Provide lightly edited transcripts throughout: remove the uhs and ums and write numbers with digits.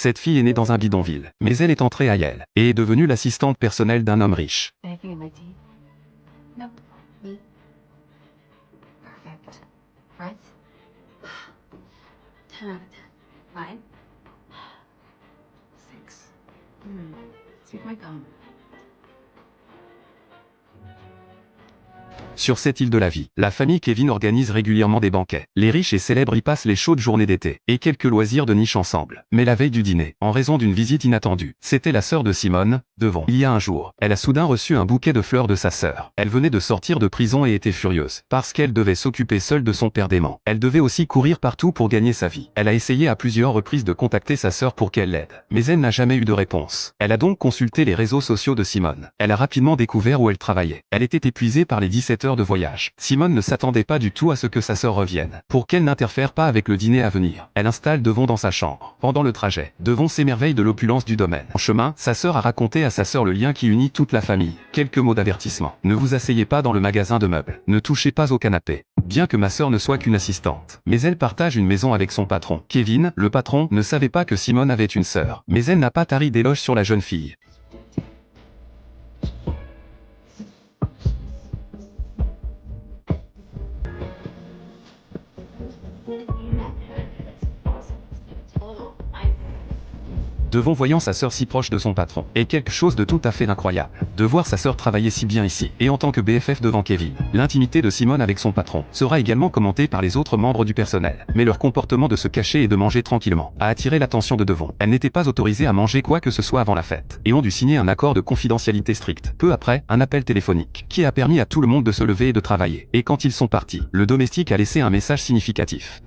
Cette fille est née dans un bidonville, mais elle est entrée à Yale, et est devenue l'assistante personnelle d'un homme riche. Anything in my tea? No. Me? Perfect. Breath? 10 out of 10. Mine? 6. Sweet my gum. Sur cette île de la vie, la famille Kevin organise régulièrement des banquets. Les riches et célèbres y passent les chaudes journées d'été, et quelques loisirs de niche ensemble. Mais la veille du dîner, en raison d'une visite inattendue, c'était la sœur de Simone, Devon. Il y a un jour, elle a soudain reçu un bouquet de fleurs de sa sœur. Elle venait de sortir de prison et était furieuse, parce qu'elle devait s'occuper seule de son père dément. Elle devait aussi courir partout pour gagner sa vie. Elle a essayé à plusieurs reprises de contacter sa sœur pour qu'elle l'aide, mais elle n'a jamais eu de réponse. Elle a donc consulté les réseaux sociaux de Simone. Elle a rapidement découvert où elle travaillait. Elle était épuisée par les 17 heures de voyage. Simone ne s'attendait pas du tout à ce que sa sœur revienne. Pour qu'elle n'interfère pas avec le dîner à venir, elle installe Devon dans sa chambre. Pendant le trajet, Devon s'émerveille de l'opulence du domaine. En chemin, sa sœur a raconté à sa sœur le lien qui unit toute la famille. Quelques mots d'avertissement. Ne vous asseyez pas dans le magasin de meubles. Ne touchez pas au canapé. Bien que ma sœur ne soit qu'une assistante, mais elle partage une maison avec son patron. Kevin, le patron, ne savait pas que Simone avait une sœur. Mais elle n'a pas tari d'éloges sur la jeune fille. Devon voyant sa sœur si proche de son patron, est quelque chose de tout à fait incroyable. De voir sa sœur travailler si bien ici, et en tant que BFF devant Kevin. L'intimité de Simone avec son patron sera également commentée par les autres membres du personnel. Mais leur comportement de se cacher et de manger tranquillement a attiré l'attention de Devon. Elle n'était pas autorisée à manger quoi que ce soit avant la fête, et ont dû signer un accord de confidentialité strict. Peu après, un appel téléphonique, qui a permis à tout le monde de se lever et de travailler. Et quand ils sont partis, le domestique a laissé un message significatif.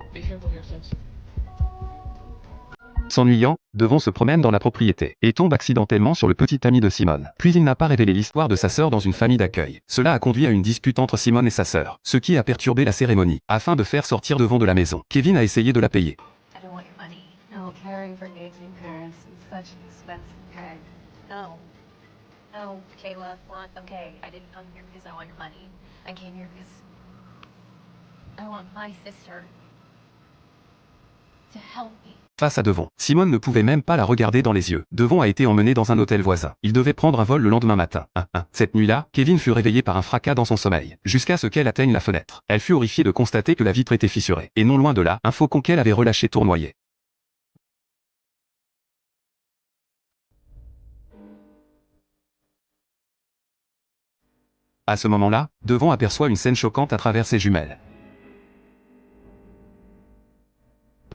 S'ennuyant, Devon se promène dans la propriété, et tombe accidentellement sur le petit ami de Simone. Puis il n'a pas révélé l'histoire de sa sœur dans une famille d'accueil. Cela a conduit à une dispute entre Simone et sa sœur, ce qui a perturbé la cérémonie. Afin de faire sortir Devon de la maison, Kevin a essayé de la payer. I don't want your money. No, caring for aging parents is such an expensive gag. No. No, Kayla, what? Okay, I didn't come here because I want your money. I came here because I want my sister to help me. Face à Devon, Simone ne pouvait même pas la regarder dans les yeux. Devon a été emmené dans un hôtel voisin. Il devait prendre un vol le lendemain matin. Cette nuit-là, Kevin fut réveillé par un fracas dans son sommeil, jusqu'à ce qu'elle atteigne la fenêtre. Elle fut horrifiée de constater que la vitre était fissurée, et non loin de là, un faucon qu'elle avait relâché tournoyait. À ce moment-là, Devon aperçoit une scène choquante à travers ses jumelles.